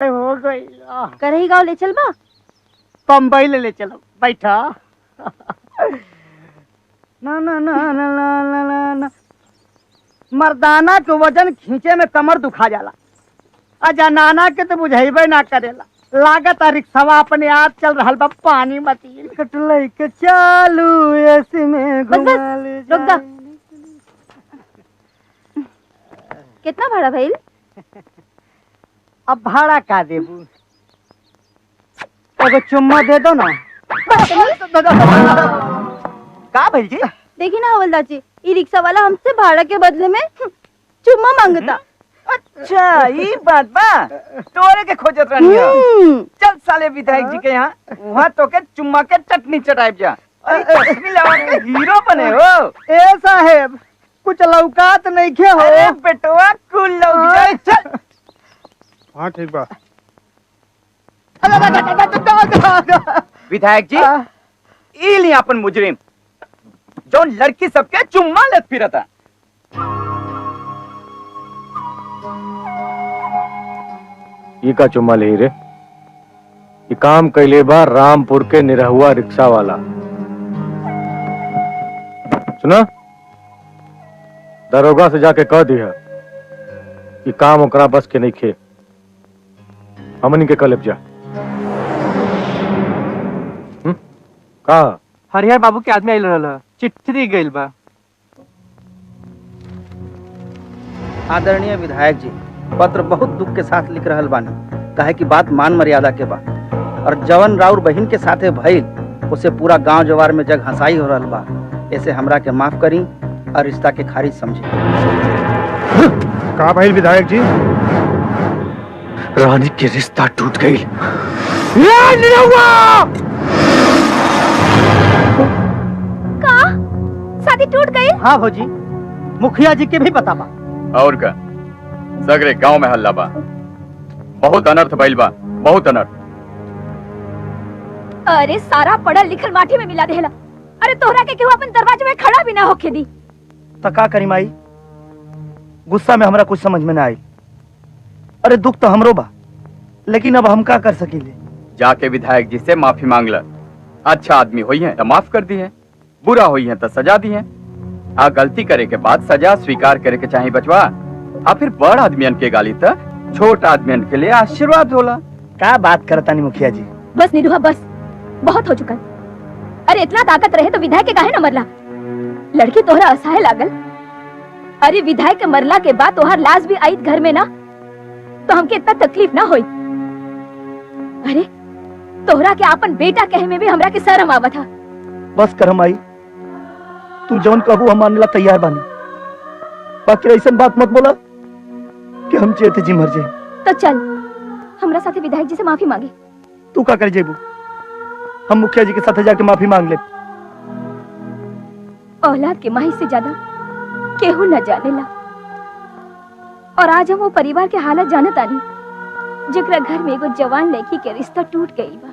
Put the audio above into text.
हो गई। करही गाँव ले चल बा। बम्बई ले चलो, बैठा। ना ना ना ना ना ना ना ना। मर्दाना के वजन खींचे में कमर दुखा जाला, जनाना के तो बुझेबे ना करेला। लागत रिक्शा अपने आप चल रहा बा, पानी मती कटल के चालू ऐसे में घुमा ले। रुक जा। कितना भाड़ा भइल? अब भाड़ा का देबू? एगो चुम्मा दे दो ना। का भइल जी? देखी ना हवलदार जी, ई रिक्शा वाला हमसे भाड़ा के बदले में चुम्मा मांगता। अच्छा ये बात बा, तोरे के खोजत रहनी है। चल साले विधायक जी के यहाँ, वहाँ तो के चुम्मा के चटनी चटाइब जा। तस्वीर लगा के हीरो बने हो। ए साहेब कुछ लौकात नहीं खे हो। अरे बेटवा कुल लौक जाए। चल। हाँ ठीक बा। विधायक जी, ई ली अपन मुजरिम जो लड़की सबके चुम्मा लेत फिरता। ये का चुम्मा ले रे? ये काम कैले बा रामपुर के निरहुआ रिक्शा वाला। सुना, दरोगा से जाके कह दिया कि काम ओकरा बस के नहीं खे, हमनी के कलेब जा। का हरिहर बाबू के आदमी आइल रहल, चिट्ठी गइल बा। आदरणीय विधायक जी, पत्र बहुत दुख के साथ लिख रहल बानी, काहे कि बात मान मर्यादा के बा और जवन राउर बहिन के साथे भइल उसे पूरा गांव जवार में जग हंसाई हो रहल बा। ऐसे हमरा के माफ करी और रिश्ता के खारिज समझी। का भइल विधायक जी? रानी के रिश्ता टूट गई। का शादी टूट गई? हाँ भौजी, मुखिया जी के भी पता बा। और का सगरे गांव में हल्ला बा, बहुत अनर्थ भइल बा, बहुत अनर्थ। अरे सारा पढ़ल लिखल माटी में मिला देला। अरे तोहरा के केहू अपन दरवाजे में खड़ा भी ना होके दी। तो का करी माई, गुस्सा में हमरा कुछ समझ में ना आई। अरे दुख तो हमरो बा, लेकिन अब हम का कर सकीले? जाके विधायक जी से माफी मांग ल। अच्छा आदमी हुई है तो माफ कर दी है, बुरा हुई है तो सजा दी है। आ गलती करे के बाद सजा स्वीकार करे के चाहिए बचवा। आ फिर बड़ आदमियन के गाली तो छोट आदमियन के लिए आशीर्वाद होला। का बात करता नहीं मुखिया जी? बस निरुआ बस, बहुत हो चुका। अरे इतना ताकत रहे तो विधायक के काहे न मरला? लड़की तोहरा असहाय लागल। अरे विधायक के मरला के बाद तोहर लाश भी आई घर में ना, तो हमके इतना तकलीफ ना होई। अरे तोहरा के अपन बेटा कहे में भी हमरा के शर्म आवा था। बस कर माई, तू जौन कहू हम मानला तैयार बानी, बाकी ऐसा बात मत बोला कि हम चेते जी मर जाए। तो चल हमरा साथे विधायक जी से माफी मांगे। तू का कर जेबू? हम मुखिया जी के साथ जाके माफी मांग ले। औलाद के माही से ज्यादा केहू न जानेला। और आज हम वो परिवार के हालत जानत आनी जेकरा घर में एगो जवान लड़की के रिश्ता टूट गई बा।